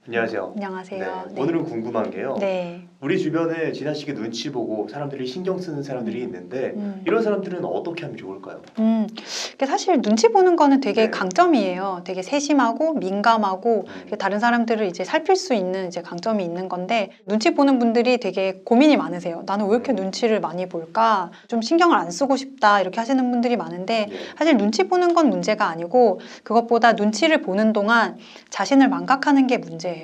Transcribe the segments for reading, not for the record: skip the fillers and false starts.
안녕하세요. 안녕하세요. 네, 오늘은 궁금한 게요. 네. 우리 주변에 지나치게 눈치 보고 사람들이 신경 쓰는 사람들이 있는데 이런 사람들은 어떻게 하면 좋을까요? 이게 사실 눈치 보는 거는 되게 네. 강점이에요. 되게 세심하고 민감하고 다른 사람들을 이제 살필 수 있는 이제 강점이 있는 건데 눈치 보는 분들이 되게 고민이 많으세요. 나는 왜 이렇게 눈치를 많이 볼까? 좀 신경을 안 쓰고 싶다 이렇게 하시는 분들이 많은데 네. 사실 눈치 보는 건 문제가 아니고 그것보다 눈치를 보는 동안 자신을 망각하는 게 문제예요.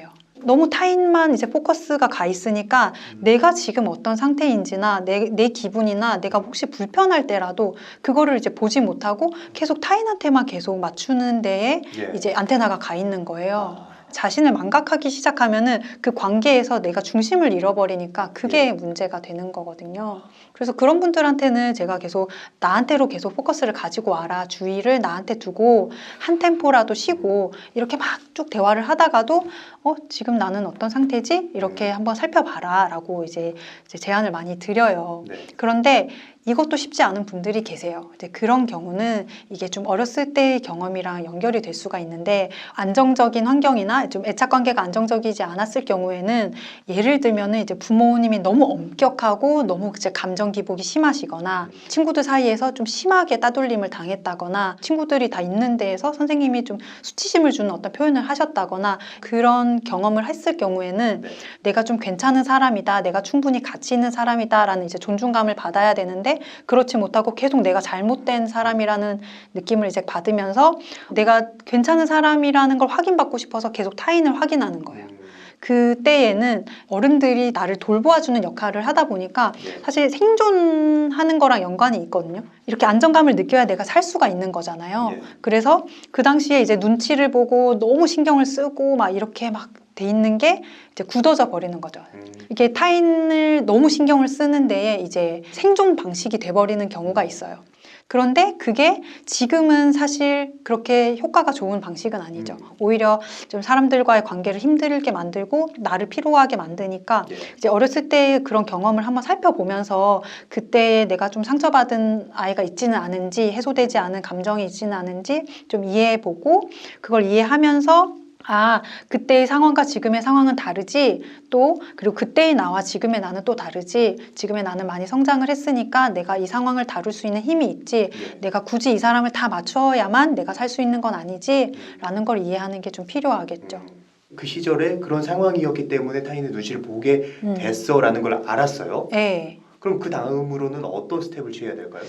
너무 타인만 이제 포커스가 가 있으니까 내가 지금 어떤 상태인지나 내 기분이나 내가 혹시 불편할 때라도 그거를 이제 보지 못하고 계속 타인한테만 계속 맞추는 데에 예. 이제 안테나가 가 있는 거예요. 아, 자신을 망각하기 시작하면은 그 관계에서 내가 중심을 잃어버리니까 그게 예. 문제가 되는 거거든요. 그래서 그런 분들한테는 제가 계속 나한테로 계속 포커스를 가지고 와라. 주의를 나한테 두고 한 템포라도 쉬고 이렇게 막 쭉 대화를 하다가도 지금 나는 어떤 상태지? 이렇게 한번 살펴봐라 라고 이제 제안을 많이 드려요. 네. 그런데 이것도 쉽지 않은 분들이 계세요. 이제 그런 경우는 이게 좀 어렸을 때의 경험이랑 연결이 될 수가 있는데 안정적인 환경이나 좀 애착 관계가 안정적이지 않았을 경우에는 예를 들면은 이제 부모님이 너무 엄격하고 너무 이제 감정 기복이 심하시거나 친구들 사이에서 좀 심하게 따돌림을 당했다거나 친구들이 다 있는 데에서 선생님이 좀 수치심을 주는 어떤 표현을 하셨다거나 그런 경험을 했을 경우에는 네. 내가 좀 괜찮은 사람이다, 내가 충분히 가치 있는 사람이다라는 이제 존중감을 받아야 되는데 그렇지 못하고 계속 내가 잘못된 사람이라는 느낌을 이제 받으면서 내가 괜찮은 사람이라는 걸 확인받고 싶어서 계속 타인을 확인하는 거예요. 그때에는 어른들이 나를 돌보아주는 역할을 하다 보니까 예. 사실 생존하는 거랑 연관이 있거든요. 이렇게 안정감을 느껴야 내가 살 수가 있는 거잖아요. 예. 그래서 그 당시에 이제 눈치를 보고 너무 신경을 쓰고 막 이렇게 막 돼 있는 게 이제 굳어져 버리는 거죠. 이게 타인을 너무 신경을 쓰는 데에 이제 생존 방식이 돼버리는 경우가 있어요. 그런데 그게 지금은 사실 그렇게 효과가 좋은 방식은 아니죠. 오히려 좀 사람들과의 관계를 힘들게 만들고 나를 피로하게 만드니까 예. 이제 어렸을 때 그런 경험을 한번 살펴보면서 그때 내가 좀 상처받은 아이가 있지는 않은지 해소되지 않은 감정이 있지는 않은지 좀 이해해보고 그걸 이해하면서 그때의 상황과 지금의 상황은 다르지 또 그리고 그때의 나와 지금의 나는 또 다르지 지금의 나는 많이 성장을 했으니까 내가 이 상황을 다룰 수 있는 힘이 있지 예. 내가 굳이 이 사람을 다 맞춰야만 내가 살 수 있는 건 아니지 라는 걸 이해하는 게 좀 필요하겠죠. 그 시절에 그런 상황이었기 때문에 타인의 눈치를 보게 됐어라는 걸 알았어요. 네. 그럼 그 다음으로는 어떤 스텝을 취해야 될까요?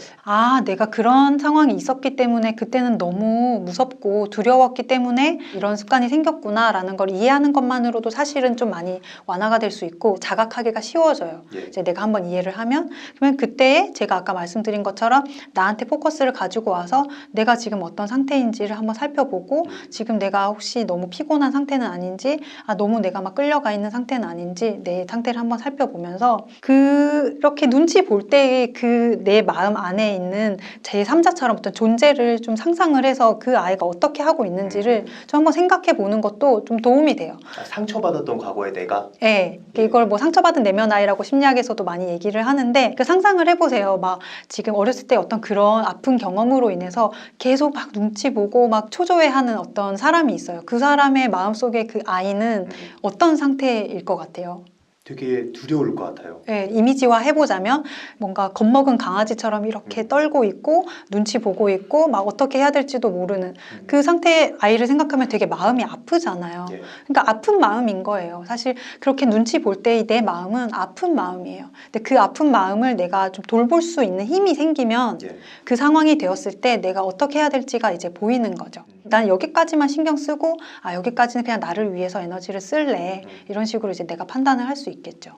내가 그런 상황이 있었기 때문에 그때는 너무 무섭고 두려웠기 때문에 이런 습관이 생겼구나라는 걸 이해하는 것만으로도 사실은 좀 많이 완화가 될 수 있고 자각하기가 쉬워져요. 예. 이제 내가 한번 이해를 하면 그러면 그때에 제가 아까 말씀드린 것처럼 나한테 포커스를 가지고 와서 내가 지금 어떤 상태인지를 한번 살펴보고 지금 내가 혹시 너무 피곤한 상태는 아닌지 너무 내가 막 끌려가 있는 상태는 아닌지 내 상태를 한번 살펴보면서 그렇게 눈치 볼 때의 그 내 마음 안에 있는 제3자처럼 어떤 존재를 좀 상상을 해서 그 아이가 어떻게 하고 있는지를 좀 한번 생각해 보는 것도 좀 도움이 돼요. 상처받았던 과거의 내가? 네, 이걸 뭐 상처받은 내면 아이라고 심리학에서도 많이 얘기를 하는데 그 상상을 해보세요. 막 지금 어렸을 때 어떤 그런 아픈 경험으로 인해서 계속 막 눈치 보고 막 초조해하는 어떤 사람이 있어요. 그 사람의 마음속에 그 아이는 어떤 상태일 것 같아요? 되게 두려울 것 같아요. 네, 이미지화 해보자면 뭔가 겁먹은 강아지처럼 이렇게 떨고 있고 눈치 보고 있고 막 어떻게 해야 될지도 모르는 그 상태의 아이를 생각하면 되게 마음이 아프잖아요. 예. 그러니까 아픈 마음인 거예요. 사실 그렇게 눈치 볼 때의 내 마음은 아픈 마음이에요. 근데 그 아픈 마음을 내가 좀 돌볼 수 있는 힘이 생기면 예. 그 상황이 되었을 때 내가 어떻게 해야 될지가 이제 보이는 거죠. 난 여기까지만 신경 쓰고 여기까지는 그냥 나를 위해서 에너지를 쓸래. 이런 식으로 이제 내가 판단을 할 수 있겠죠.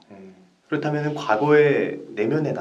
그렇다면 과거의 내면의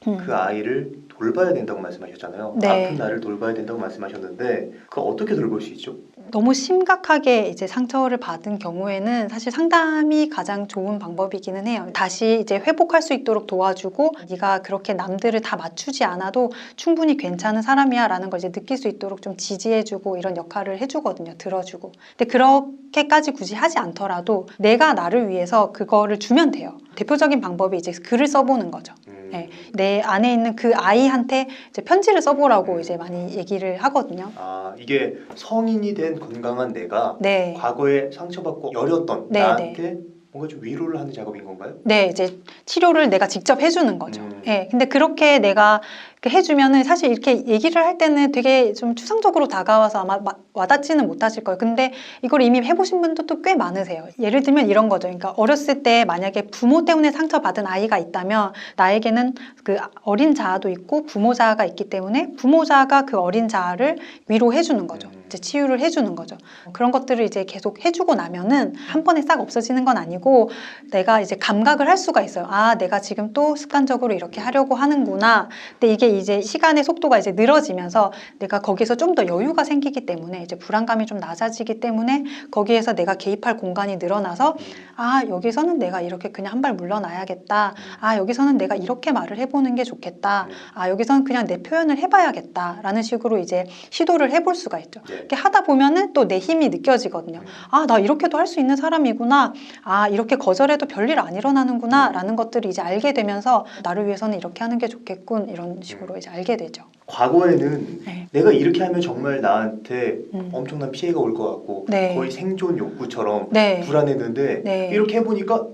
그 아이를 돌봐야 된다고 말씀하셨잖아요. 네. 아픈 나를 돌봐야 된다고 말씀하셨는데 그거 어떻게 돌볼 수 있죠? 너무 심각하게 이제 상처를 받은 경우에는 사실 상담이 가장 좋은 방법이기는 해요. 다시 이제 회복할 수 있도록 도와주고 네가 그렇게 남들을 다 맞추지 않아도 충분히 괜찮은 사람이야 라는 걸 이제 느낄 수 있도록 좀 지지해주고 이런 역할을 해주거든요. 들어주고. 근데 그렇게까지 굳이 하지 않더라도 내가 나를 위해서 그거를 주면 돼요. 대표적인 방법이 이제 글을 써보는 거죠. 네, 내 안에 있는 그 아이한테 이제 편지를 써보라고 이제 많이 얘기를 하거든요. 아, 이게 성인이 된 건강한 내가 네. 과거에 상처받고 여렸던 네, 나한테 뭔가 좀 위로를 하는 작업인 건가요? 네, 이제 치료를 내가 직접 해주는 거죠. 음. 네, 근데 그렇게 내가 해주면은 사실 이렇게 얘기를 할 때는 되게 좀 추상적으로 다가와서 아마 와닿지는 못하실 거예요. 근데 이걸 이미 해보신 분들도 꽤 많으세요. 예를 들면 이런 거죠. 그러니까 어렸을 때 만약에 부모 때문에 상처받은 아이가 있다면 나에게는 그 어린 자아도 있고 부모 자아가 있기 때문에 부모 자아가 그 어린 자아를 위로해주는 거죠. 이제 치유를 해주는 거죠. 그런 것들을 이제 계속 해주고 나면은 한 번에 싹 없어지는 건 아니고 내가 이제 감각을 할 수가 있어요. 아, 내가 지금 또 습관적으로 이렇게 하려고 하는구나. 근데 이게 이제 시간의 속도가 이제 늘어지면서 내가 거기서 좀 더 여유가 생기기 때문에 이제 불안감이 좀 낮아지기 때문에 거기에서 내가 개입할 공간이 늘어나서 아, 여기서는 내가 이렇게 그냥 한 발 물러나야겠다. 아, 여기서는 내가 이렇게 말을 해보는 게 좋겠다. 아, 여기서는 그냥 내 표현을 해봐야겠다. 라는 식으로 이제 시도를 해볼 수가 있죠. 이렇게 하다 보면은 또 내 힘이 느껴지거든요. 아, 나 이렇게도 할 수 있는 사람이구나. 아, 이렇게 거절해도 별일 안 일어나는구나. 라는 것들을 이제 알게 되면서 나를 위해서는 이렇게 하는 게 좋겠군. 이런 식으로 이제 알게 되죠. 과거에는 네. 내가 이렇게 하면 정말 나한테 엄청난 피해가 올 것 같고 네. 거의 생존 욕구처럼 네. 불안했는데 네. 이렇게 해보니까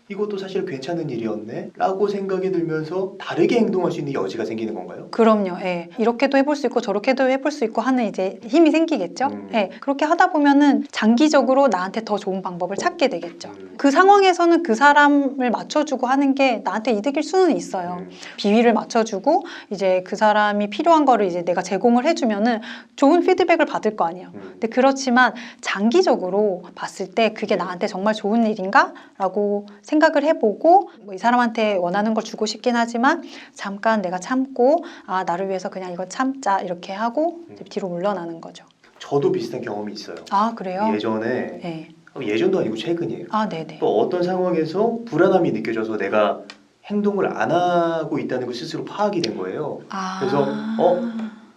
이것도 사실 괜찮은 일이었네 라고 생각이 들면서 다르게 행동할 수 있는 여지가 생기는 건가요? 그럼요. 예. 이렇게도 해볼 수 있고 저렇게도 해볼 수 있고 하는 이제 힘이 생기겠죠. 예. 그렇게 하다 보면은 장기적으로 나한테 더 좋은 방법을 찾게 되겠죠. 그 상황에서는 그 사람을 맞춰주고 하는 게 나한테 이득일 수는 있어요. 비위를 맞춰주고 이제 그 사람이 필요한 거를 이제 내가 제공을 해주면은 좋은 피드백을 받을 거 아니에요. 근데 그렇지만 장기적으로 봤을 때 그게 나한테 정말 좋은 일인가? 라고 생각을 해보고 뭐 이 사람한테 원하는 걸 주고 싶긴 하지만 잠깐 내가 참고 아, 나를 위해서 그냥 이거 참자 이렇게 하고 이제 뒤로 물러나는 거죠. 저도 비슷한 경험이 있어요. 아, 그래요? 예전에 네. 예전도 아니고 최근이에요. 아, 네네. 또 어떤 상황에서 불안함이 느껴져서 내가 행동을 안 하고 있다는 걸 스스로 파악이 된 거예요. 아. 그래서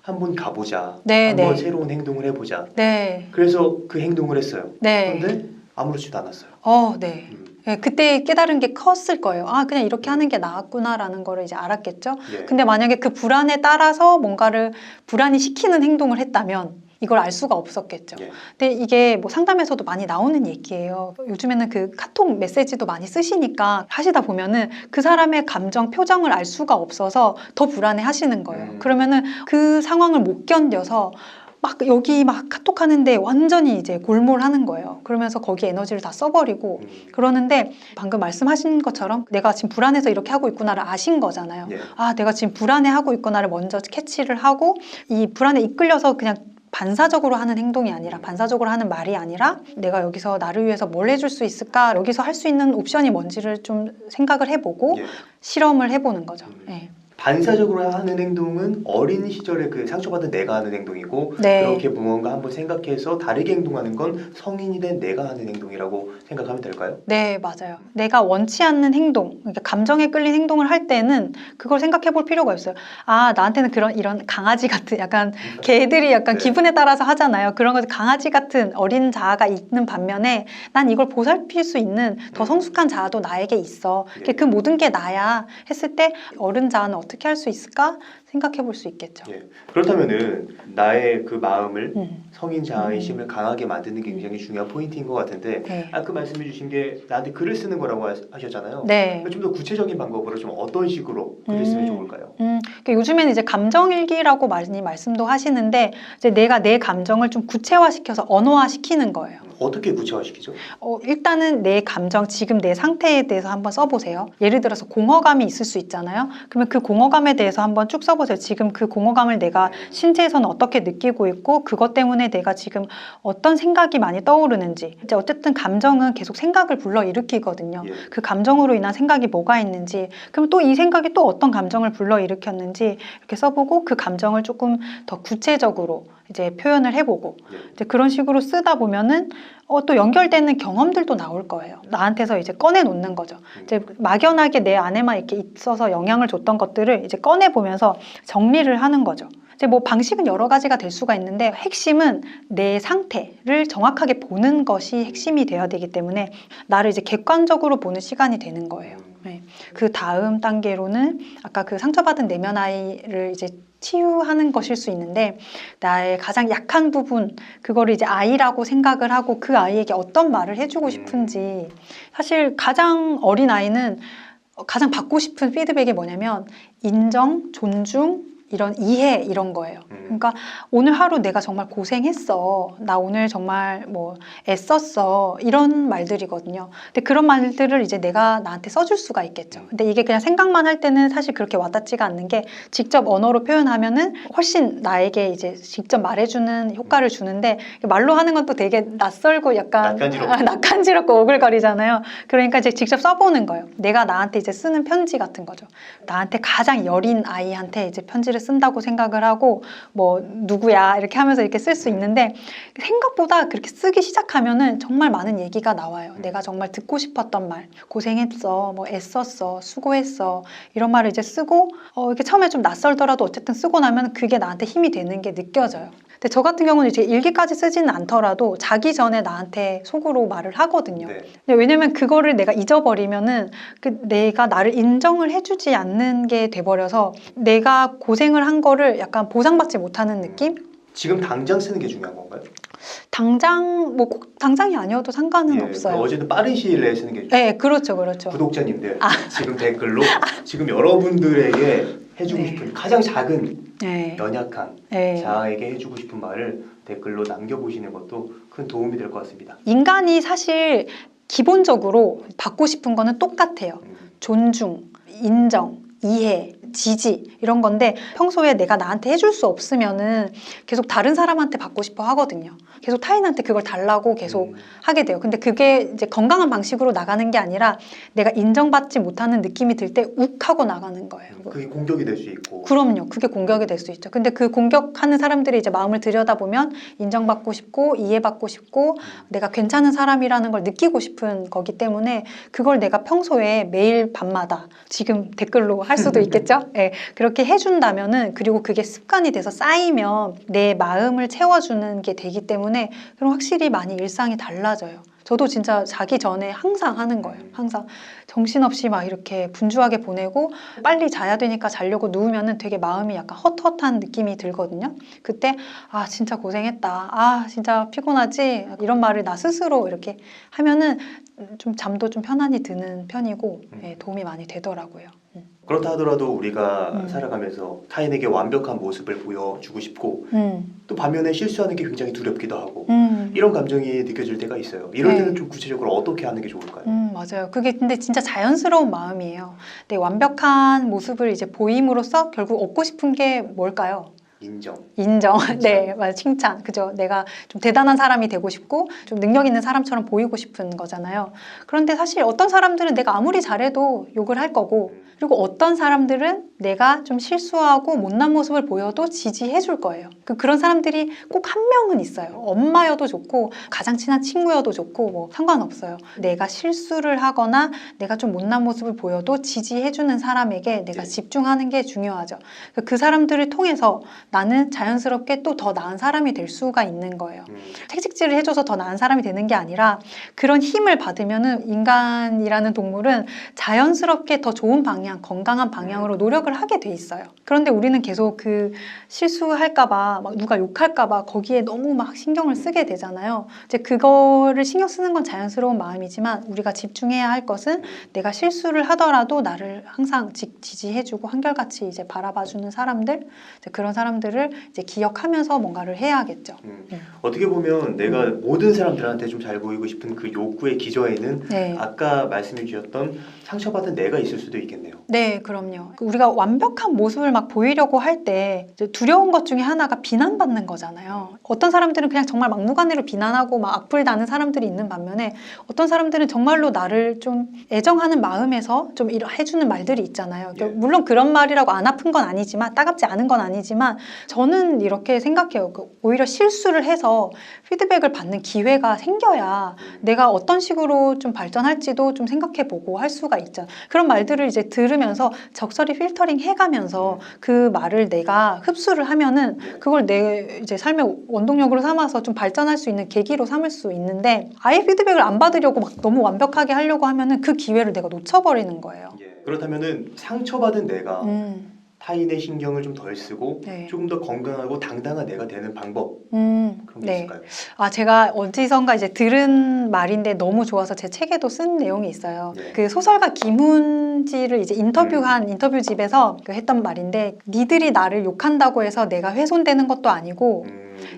한번 가보자. 네, 한번 네. 새로운 행동을 해보자. 네. 그래서 그 행동을 했어요. 네. 그런데 아무렇지도 않았어요. 네. 네, 그때 깨달은 게 컸을 거예요. 아, 그냥 이렇게 하는 게 나았구나라는 거를 이제 알았겠죠. 예. 근데 만약에 그 불안에 따라서 뭔가를 불안이 시키는 행동을 했다면 이걸 알 수가 없었겠죠. 예. 근데 이게 뭐 상담에서도 많이 나오는 얘기예요. 요즘에는 그 카톡 메시지도 많이 쓰시니까 하시다 보면은 그 사람의 감정, 표정을 알 수가 없어서 더 불안해 하시는 거예요. 그러면은 그 상황을 못 견뎌서 막 여기 막 카톡 하는데 완전히 이제 골몰하는 거예요. 그러면서 거기 에너지를 다 써버리고 그러는데 방금 말씀하신 것처럼 내가 지금 불안해서 이렇게 하고 있구나를 아신 거잖아요. 예. 아, 내가 지금 불안해하고 있구나를 먼저 캐치를 하고 이 불안에 이끌려서 그냥 반사적으로 하는 행동이 아니라 반사적으로 하는 말이 아니라 내가 여기서 나를 위해서 뭘 해줄 수 있을까? 여기서 할 수 있는 옵션이 뭔지를 좀 생각을 해보고 예. 실험을 해보는 거죠. 네. 반사적으로 하는 행동은 어린 시절에 그 상처받은 내가 하는 행동이고 네. 그렇게 무언가 한번 생각해서 다르게 행동하는 건 성인이 된 내가 하는 행동이라고 생각하면 될까요? 네, 맞아요. 내가 원치 않는 행동, 그러니까 감정에 끌린 행동을 할 때는 그걸 생각해 볼 필요가 있어요. 아, 나한테는 이런 강아지 같은 약간 개들이 약간 네. 기분에 따라서 하잖아요. 그런 것 강아지 같은 어린 자아가 있는 반면에 난 이걸 보살필 수 있는 더 성숙한 자아도 나에게 있어. 예. 그 모든 게 나야 했을 때 어른 자아는 어떻게 할 수 있을까 생각해 볼 수 있겠죠. 예. 그렇다면은 나의 그 마음을 음. 성인 자아의 힘을 강하게 만드는 게 굉장히 중요한 포인트인 것 같은데 네. 아까 말씀해 주신 게 나한테 글을 쓰는 거라고 하셨잖아요. 네. 좀 더 구체적인 방법으로 좀 어떤 식으로 글을 쓰면 좋을까요? 그러니까 요즘에는 이제 감정일기라고 많이 말씀도 하시는데 이제 내가 내 감정을 좀 구체화시켜서 언어화시키는 거예요. 어떻게 구체화시키죠? 일단은 내 감정, 지금 내 상태에 대해서 한번 써보세요. 예를 들어서 공허감이 있을 수 있잖아요. 그러면 그 공허감에 대해서 한번 쭉 써보세요. 지금 그 공허감을 내가 신체에서는 어떻게 느끼고 있고 그것 때문에 내가 지금 어떤 생각이 많이 떠오르는지. 이제 어쨌든 감정은 계속 생각을 불러일으키거든요. 예. 그 감정으로 인한 생각이 뭐가 있는지, 그럼 또 이 생각이 또 어떤 감정을 불러일으켰는지 이렇게 써보고 그 감정을 조금 더 구체적으로 이제 표현을 해보고 이제 그런 식으로 쓰다 보면은 또 연결되는 경험들도 나올 거예요. 나한테서 이제 꺼내 놓는 거죠. 이제 막연하게 내 안에만 이렇게 있어서 영향을 줬던 것들을 이제 꺼내 보면서 정리를 하는 거죠. 이제 뭐 방식은 여러 가지가 될 수가 있는데 핵심은 내 상태를 정확하게 보는 것이 핵심이 되어야 되기 때문에 나를 이제 객관적으로 보는 시간이 되는 거예요. 네. 그 다음 단계로는 아까 그 상처받은 내면 아이를 이제 치유하는 것일 수 있는데 나의 가장 약한 부분 그거를 이제 아이라고 생각을 하고 그 아이에게 어떤 말을 해주고 싶은지 사실 가장 어린 아이는 가장 받고 싶은 피드백이 뭐냐면 인정, 존중, 이런 이해 이런 거예요. 그러니까 오늘 하루 내가 정말 고생했어. 나 오늘 정말 뭐 애썼어. 이런 말들이거든요. 근데 그런 말들을 이제 내가 나한테 써줄 수가 있겠죠. 근데 이게 그냥 생각만 할 때는 사실 그렇게 와닿지가 않는 게 직접 언어로 표현하면은 훨씬 나에게 이제 직접 말해주는 효과를 주는데 말로 하는 건 또 되게 낯설고 약간 낯간지럽고 오글거리잖아요. 그러니까 이제 직접 써보는 거예요. 내가 나한테 이제 쓰는 편지 같은 거죠. 나한테 가장 여린 아이한테 이제 편지를 쓴다고 생각을 하고 뭐 누구야 이렇게 하면서 이렇게 쓸 수 있는데 생각보다 그렇게 쓰기 시작하면은 정말 많은 얘기가 나와요. 내가 정말 듣고 싶었던 말, 고생했어, 뭐 애썼어, 수고했어 이런 말을 이제 쓰고 이렇게 처음에 좀 낯설더라도 어쨌든 쓰고 나면 그게 나한테 힘이 되는 게 느껴져요. 근데 저 같은 경우는 이제 일기까지 쓰지는 않더라도 자기 전에 나한테 속으로 말을 하거든요. 네. 왜냐면 그거를 내가 잊어버리면은 내가 나를 인정을 해주지 않는 게 돼버려서 내가 고생을 한 거를 약간 보상받지 못하는 느낌? 지금 당장 쓰는 게 중요한 건가요? 당장 뭐 꼭 당장이 아니어도 상관은 없어요. 어제는 빠른 시일 내에 쓰는 게 네, 그렇죠. 구독자님들 지금 댓글로 지금 여러분들에게 해주고 네. 싶은 가장 작은 네. 연약한 네. 자아에게 해주고 싶은 말을 댓글로 남겨보시는 것도 큰 도움이 될 것 같습니다. 인간이 사실 기본적으로 받고 싶은 거는 똑같아요. 존중, 인정, 이해, 지지 이런 건데 평소에 내가 나한테 해줄 수 없으면은 계속 다른 사람한테 받고 싶어 하거든요. 계속 타인한테 그걸 달라고 계속 하게 돼요. 근데 그게 이제 건강한 방식으로 나가는 게 아니라 내가 인정받지 못하는 느낌이 들 때 욱 하고 나가는 거예요. 그게 공격이 될 수 있고. 그럼요. 그게 공격이 될 수 있죠. 근데 그 공격하는 사람들이 이제 마음을 들여다보면 인정받고 싶고 이해받고 싶고 내가 괜찮은 사람이라는 걸 느끼고 싶은 거기 때문에 그걸 내가 평소에 매일 밤마다 지금 댓글로 할 수도 있겠죠? 네, 그렇게 해준다면은 그리고 그게 습관이 돼서 쌓이면 내 마음을 채워주는 게 되기 때문에 그럼 확실히 많이 일상이 달라져요. 저도 진짜 자기 전에 항상 하는 거예요. 항상 정신없이 막 이렇게 분주하게 보내고 빨리 자야 되니까 자려고 누우면은 되게 마음이 약간 헛헛한 느낌이 들거든요. 그때 아 진짜 고생했다. 아 진짜 피곤하지? 이런 말을 나 스스로 이렇게 하면은 좀 잠도 좀 편안히 드는 편이고 네, 도움이 많이 되더라고요. 그렇다 하더라도 우리가 살아가면서 타인에게 완벽한 모습을 보여주고 싶고 또 반면에 실수하는 게 굉장히 두렵기도 하고 이런 감정이 느껴질 때가 있어요. 이럴 때는 좀 구체적으로 어떻게 하는 게 좋을까요? 맞아요. 그게 근데 진짜 자연스러운 마음이에요. 내 완벽한 모습을 이제 보임으로써 결국 얻고 싶은 게 뭘까요? 인정. 네, 맞아요. 칭찬. 그죠? 내가 좀 대단한 사람이 되고 싶고 좀 능력 있는 사람처럼 보이고 싶은 거잖아요. 그런데 사실 어떤 사람들은 내가 아무리 잘해도 욕을 할 거고 그리고 어떤 사람들은 내가 좀 실수하고 못난 모습을 보여도 지지해 줄 거예요. 그런 사람들이 꼭 한 명은 있어요. 엄마여도 좋고 가장 친한 친구여도 좋고 뭐 상관없어요. 내가 실수를 하거나 내가 좀 못난 모습을 보여도 지지해 주는 사람에게 내가 집중하는 게 중요하죠. 그 사람들을 통해서 나는 자연스럽게 또 더 나은 사람이 될 수가 있는 거예요. 채찍질을 해줘서 더 나은 사람이 되는 게 아니라 그런 힘을 받으면은 인간이라는 동물은 자연스럽게 더 좋은 방향, 건강한 방향으로 노력을 하게 돼 있어요. 그런데 우리는 계속 그 실수할까봐, 막 누가 욕할까봐 거기에 너무 막 신경을 쓰게 되잖아요. 이제 그거를 신경 쓰는 건 자연스러운 마음이지만 우리가 집중해야 할 것은 내가 실수를 하더라도 나를 항상 지지해주고 한결같이 이제 바라봐주는 사람들, 이제 그런 사람들을 이제 기억하면서 뭔가를 해야겠죠. 어떻게 보면 내가 모든 사람들한테 좀 잘 보이고 싶은 그 욕구의 기저에는 네. 아까 말씀해 주셨던 상처받은 내가 있을 수도 있겠네요. 네, 그럼요. 우리가 완벽한 모습을 막 보이려고 할 때 두려운 것 중에 하나가 비난받는 거잖아요. 어떤 사람들은 그냥 정말 막무가내로 비난하고 막 악플다는 사람들이 있는 반면에 어떤 사람들은 정말로 나를 좀 애정하는 마음에서 좀 해주는 말들이 있잖아요. 그러니까 물론 그런 말이라고 안 아픈 건 아니지만 따갑지 않은 건 아니지만 저는 이렇게 생각해요. 오히려 실수를 해서 피드백을 받는 기회가 생겨야 내가 어떤 식으로 좀 발전할지도 좀 생각해보고 할 수가 있잖아요. 그런 말들을 이제 들으면서 적절히 필터링 필터링 해가면서 그 말을 내가 흡수를 하면은 그걸 내 이제 삶의 원동력으로 삼아서 좀 발전할 수 있는 계기로 삼을 수 있는데 아예 피드백을 안 받으려고 막 너무 완벽하게 하려고 하면은 그 기회를 내가 놓쳐버리는 거예요. 그렇다면은 상처받은 내가 타인의 신경을 좀 덜 쓰고 네. 조금 더 건강하고 당당한 내가 되는 방법 그런 게 네. 있을까요? 제가 어디선가 이제 들은 말인데 너무 좋아서 제 책에도 쓴 내용이 있어요. 네. 그 소설가 김훈지를 이제 인터뷰한 인터뷰집에서 했던 말인데 니들이 나를 욕한다고 해서 내가 훼손되는 것도 아니고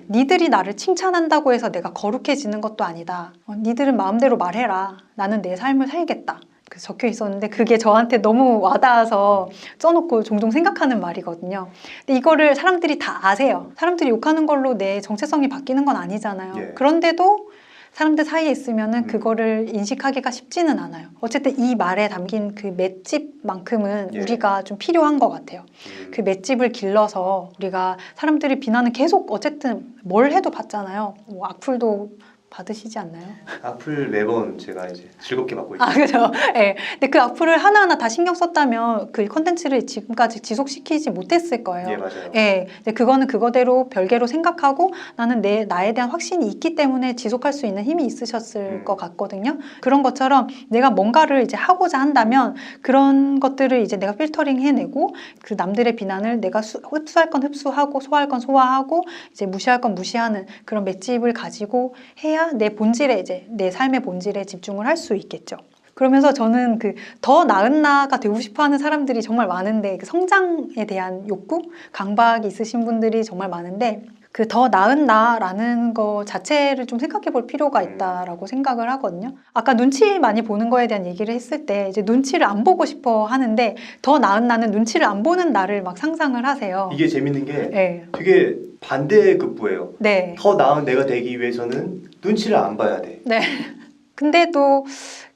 니들이 나를 칭찬한다고 해서 내가 거룩해지는 것도 아니다. 니들은 마음대로 말해라. 나는 내 삶을 살겠다. 적혀 있었는데 그게 저한테 너무 와닿아서 써놓고 종종 생각하는 말이거든요. 근데 이거를 사람들이 다 아세요. 사람들이 욕하는 걸로 내 정체성이 바뀌는 건 아니잖아요. 예. 그런데도 사람들 사이에 있으면은 그거를 인식하기가 쉽지는 않아요. 어쨌든 이 말에 담긴 그 맷집만큼은 예. 우리가 좀 필요한 것 같아요. 그 맷집을 길러서 우리가 사람들이 비난은 계속 어쨌든 뭘 해도 받잖아요. 뭐 악플도 받으시지 않나요? 악플 매번 제가 이제 즐겁게 받고 있어요. 그죠. 네. 근데 그 악플을 하나하나 다 신경 썼다면 그 컨텐츠를 지금까지 지속시키지 못했을 거예요. 예, 맞아요. 네. 근데 그거는 그거대로 별개로 생각하고 나는 나에 대한 확신이 있기 때문에 지속할 수 있는 힘이 있으셨을 것 같거든요. 그런 것처럼 내가 뭔가를 이제 하고자 한다면 그런 것들을 이제 내가 필터링 해내고 그 남들의 비난을 내가 흡수할 건 흡수하고 소화할 건 소화하고 이제 무시할 건 무시하는 그런 맷집을 가지고 해야 내 본질에 이제 내 삶의 본질에 집중을 할 수 있겠죠. 그러면서 저는 그 더 나은 나가 되고 싶어하는 사람들이 정말 많은데 그 성장에 대한 욕구, 강박이 있으신 분들이 정말 많은데 그 더 나은 나라는 거 자체를 좀 생각해 볼 필요가 있다라고 생각을 하거든요. 아까 눈치 많이 보는 거에 대한 얘기를 했을 때 이제 눈치를 안 보고 싶어 하는데 더 나은 나는 눈치를 안 보는 나를 막 상상을 하세요. 이게 재밌는 게 네. 되게 반대급부예요. 네. 더 나은 내가 되기 위해서는 눈치를 안 봐야 돼. 네. 근데 또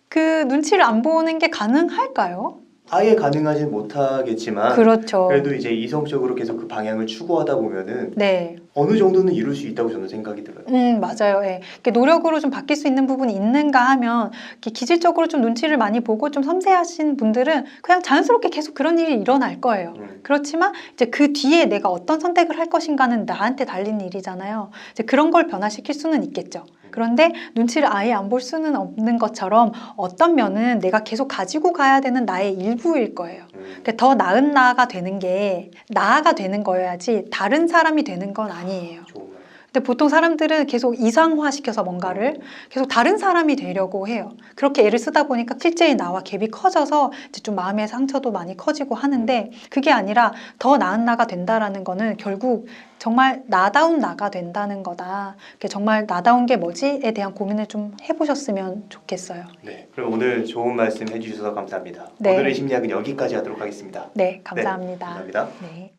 그 눈치를 안 보는 게 가능할까요? 아예 가능하진 못하겠지만 그렇죠. 그래도 이제 이성적으로 계속 그 방향을 추구하다 보면은 네. 어느 정도는 이룰 수 있다고 저는 생각이 들어요. 맞아요. 예. 이렇게 노력으로 좀 바뀔 수 있는 부분이 있는가 하면 이렇게 기질적으로 좀 눈치를 많이 보고 좀 섬세하신 분들은 그냥 자연스럽게 계속 그런 일이 일어날 거예요. 그렇지만 이제 그 뒤에 내가 어떤 선택을 할 것인가는 나한테 달린 일이잖아요. 이제 그런 걸 변화시킬 수는 있겠죠. 그런데 눈치를 아예 안 볼 수는 없는 것처럼 어떤 면은 내가 계속 가지고 가야 되는 나의 일부일 거예요. 그러니까 더 나은 나가 되는 게 나가 되는 거여야지 다른 사람이 되는 건 아니에요. 좋은 말. 근데 보통 사람들은 계속 이상화시켜서 뭔가를 계속 다른 사람이 되려고 해요. 그렇게 애를 쓰다 보니까 실제의 나와 갭이 커져서 이제 좀 마음의 상처도 많이 커지고 하는데 그게 아니라 더 나은 나가 된다라는 거는 결국 정말 나다운 나가 된다는 거다. 정말 나다운 게 뭐지에 대한 고민을 좀 해보셨으면 좋겠어요. 네, 그럼 오늘 좋은 말씀 해주셔서 감사합니다. 네. 오늘의 심리학은 여기까지 하도록 하겠습니다. 네, 감사합니다. 네, 감사합니다. 네.